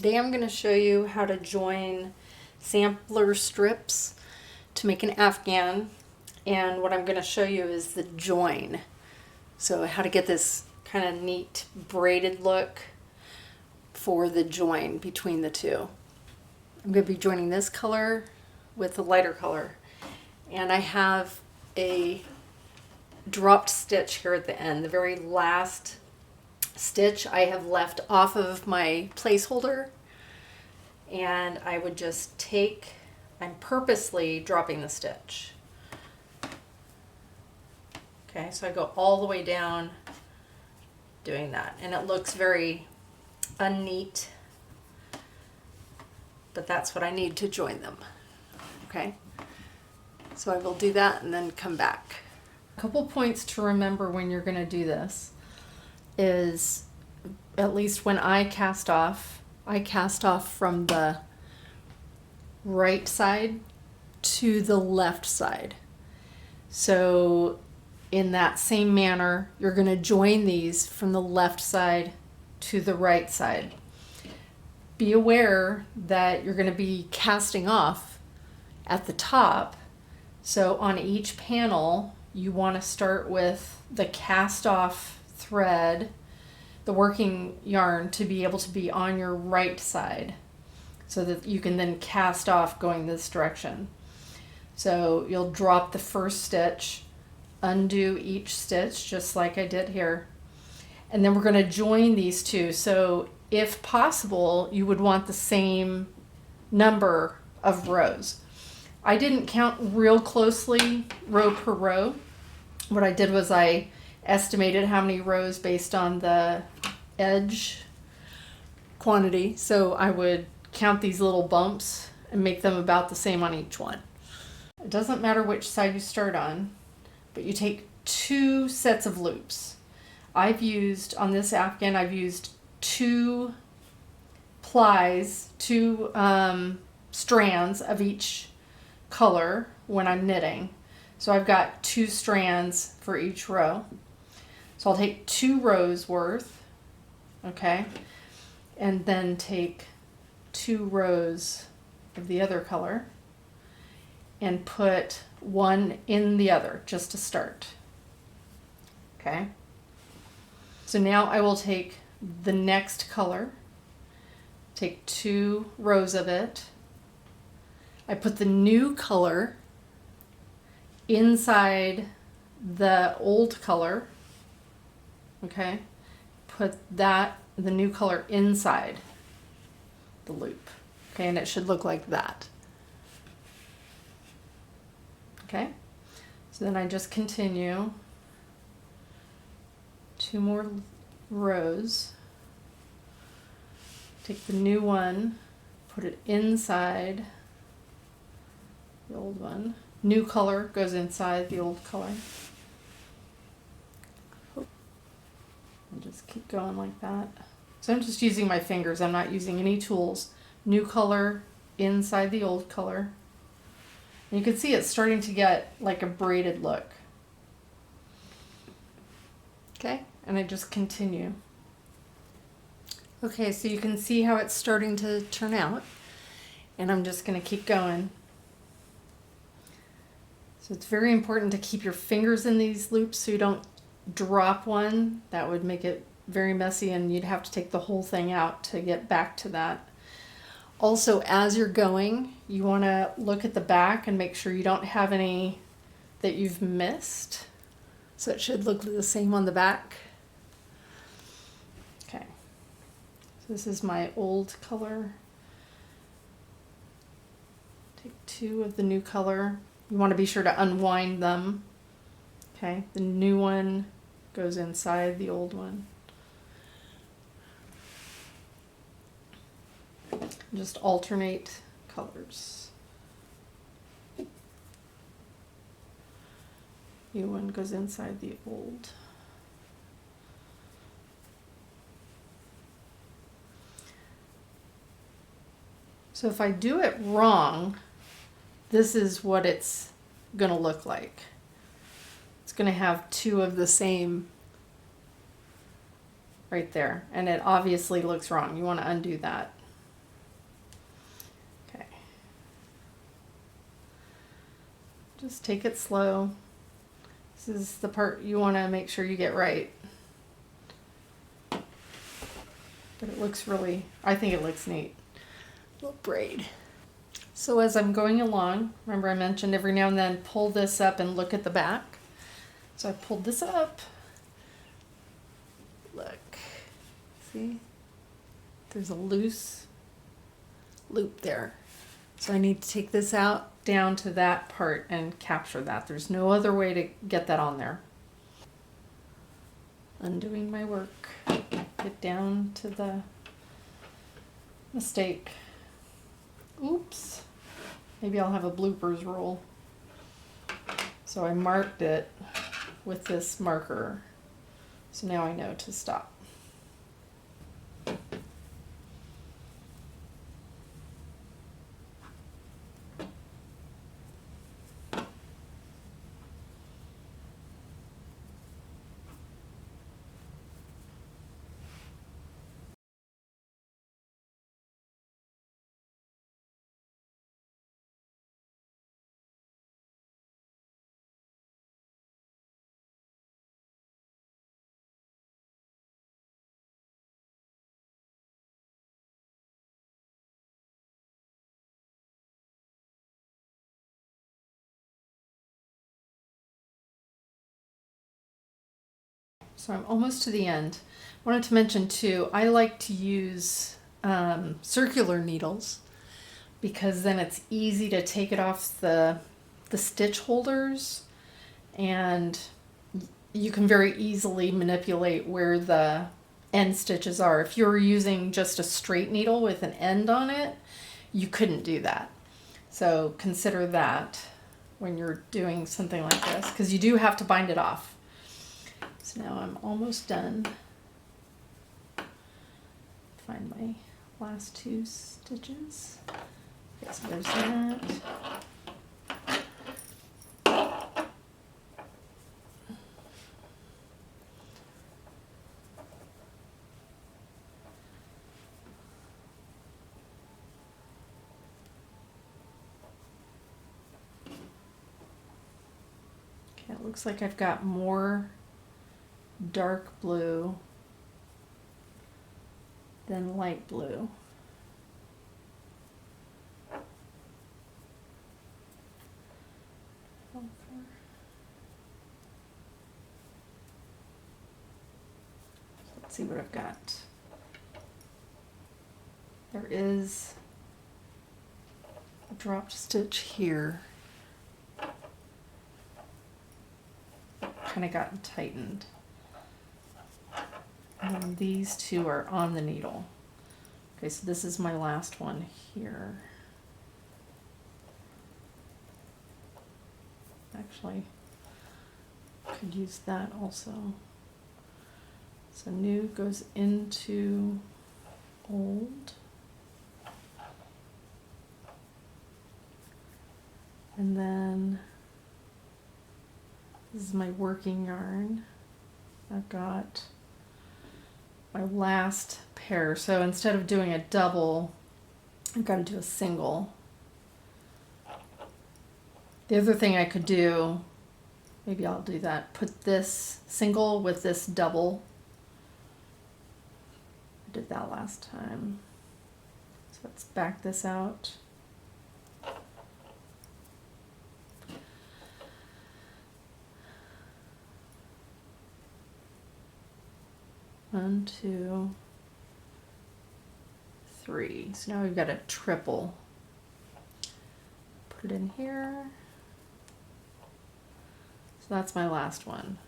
Today I'm going to show you how to join sampler strips to make an afghan, and what I'm going to show you is the join. So how to get this kind of neat braided look for the join between the two. I'm going to be joining this color with the lighter color, and I have a dropped stitch here at the end. The very last stitch I have left off of my placeholder, and I would just take, I'm purposely dropping the stitch. Okay, so I go all the way down doing that, and it looks very unneat, but that's what I need to join them. Okay, so I will do that and then come back. A couple points to remember when you're going to do this is, at least when I cast off from the right side to the left side. So in that same manner, you're going to join these from the left side to the right side. Be aware that you're going to be casting off at the top. So on each panel, you want to start with the cast off thread, the working yarn, to be able to be on your right side so that you can then cast off going this direction. So you'll drop the first stitch, undo each stitch just like I did here, and then we're going to join these two. So if possible, you would want the same number of rows. I didn't count real closely row per row. What I did was I estimated how many rows based on the edge quantity. So I would count these little bumps and make them about the same on each one. It doesn't matter which side you start on, but you take 2 sets of loops. I've used, on this afghan, I've used 2 plies, 2 strands of each color when I'm knitting. So I've got 2 strands for each row. So I'll take 2 rows worth, okay, and then take 2 rows of the other color and put one in the other just to start. Okay. So now I will take the next color, take 2 rows of it. I put the new color inside the old color. Okay, put the new color inside the loop. Okay, and it should look like that. Okay, so then I just continue 2 more rows, take the new one, put it inside the old one. New color goes inside the old color. And just keep going like that. So I'm just using my fingers. I'm not using any tools. New color inside the old color. And you can see it's starting to get like a braided look. Okay, and I just continue. Okay, so you can see how it's starting to turn out. And I'm just going to keep going. So it's very important to keep your fingers in these loops so you don't drop one. That would make it very messy, and you'd have to take the whole thing out to get back to that. Also, as you're going, you want to look at the back and make sure you don't have any that you've missed. So it should look the same on the back. Okay, so this is my old color. Take 2 of the new color. You want to be sure to unwind them. Okay, the new one goes inside the old one. Just alternate colors. New one goes inside the old. So if I do it wrong, this is what it's going to look like. It's going to have 2 of the same right there, and it obviously looks wrong. You want to undo that. Just take it slow. This is the part you want to make sure you get right. But it looks really, I think it looks neat. Little braid. So as I'm going along, remember I mentioned every now and then pull this up and look at the back. So I pulled this up. Look, see? There's a loose loop there. So I need to take this out down to that part and capture that. There's no other way to get that on there. Undoing my work. Get down to the mistake. Oops. Maybe I'll have a bloopers roll. So I marked it with this marker. So now I know to stop. So I'm almost to the end. I wanted to mention too, I like to use circular needles because then it's easy to take it off the stitch holders, and you can very easily manipulate where the end stitches are. If you were using just a straight needle with an end on it, you couldn't do that. So consider that when you're doing something like this, because you do have to bind it off. So now I'm almost done. Find my last two stitches. Okay, so there's that. Okay, it looks like I've got more dark blue than light blue. Let's see what I've got. There is a dropped stitch here. Kind of gotten tightened. And then these two are on the needle. Okay, so this is my last one here. Actually, could use that also. So new goes into old. And then this is my working yarn. I've got my last pair. So instead of doing a double, I've got to do a single. The other thing I could do, maybe I'll do that, put this single with this double. I did that last time. So let's back this out. One, two, three. So now we've got a triple. Put it in here. So that's my last one.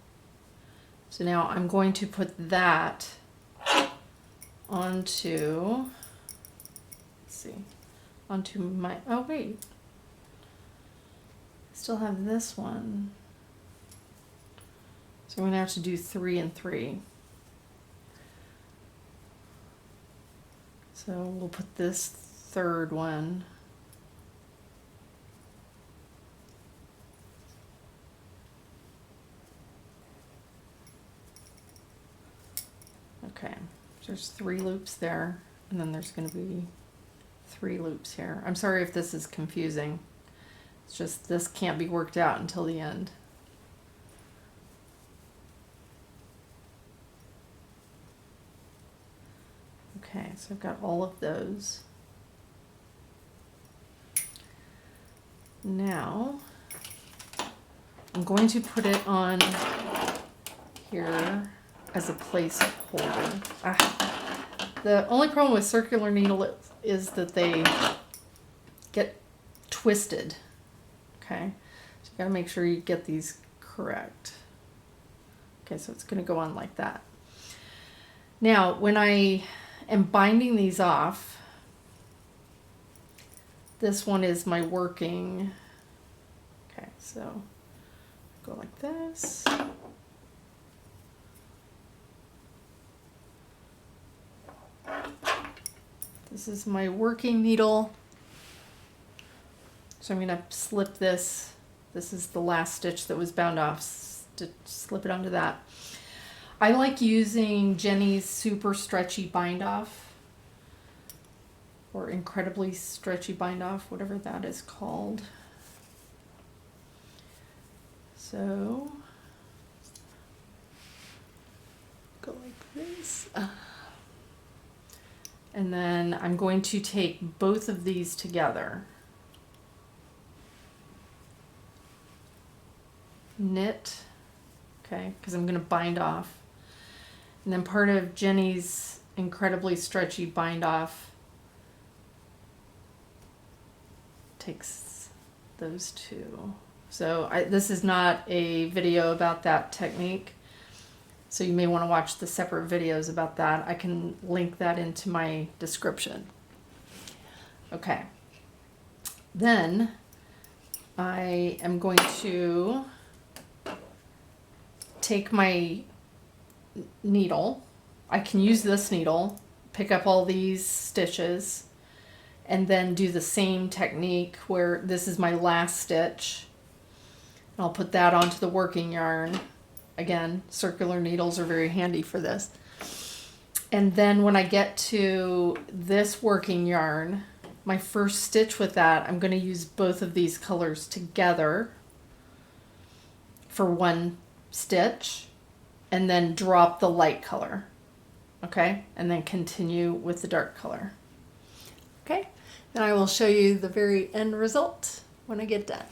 So now I'm going to put that onto, let's see, onto my, oh wait, I still have this one. So I'm going to have to do 3 and 3. So we'll put this third one okay. There's 3 loops there, and then there's going to be 3 loops here. I'm sorry if this is confusing. It's just this can't be worked out until the end. Okay, so I've got all of those. Now, I'm going to put it on here as a placeholder. The only problem with circular needle is that they get twisted. Okay, so you gotta make sure you get these correct. Okay, so it's gonna go on like that. Now, when I am binding these off, this one is my working. Okay, so go like this. This is my working needle. So I'm going to slip this. This is the last stitch that was bound off. Slip it onto that. I like using Jenny's super stretchy bind off, or incredibly stretchy bind off, whatever that is called. So go like this. And then I'm going to take both of these together. Knit, okay, because I'm going to bind off. And then part of Jenny's incredibly stretchy bind off takes those two. So this is not a video about that technique. So you may want to watch the separate videos about that. I can link that into my description. Okay. Then I am going to take my needle. I can use this needle, pick up all these stitches, and then do the same technique where this is my last stitch. I'll put that onto the working yarn. Again, circular needles are very handy for this. And then when I get to this working yarn, my first stitch with that, I'm going to use both of these colors together for one stitch, and then drop the light color. Okay, and then continue with the dark color. Okay, then I will show you the very end result when I get done.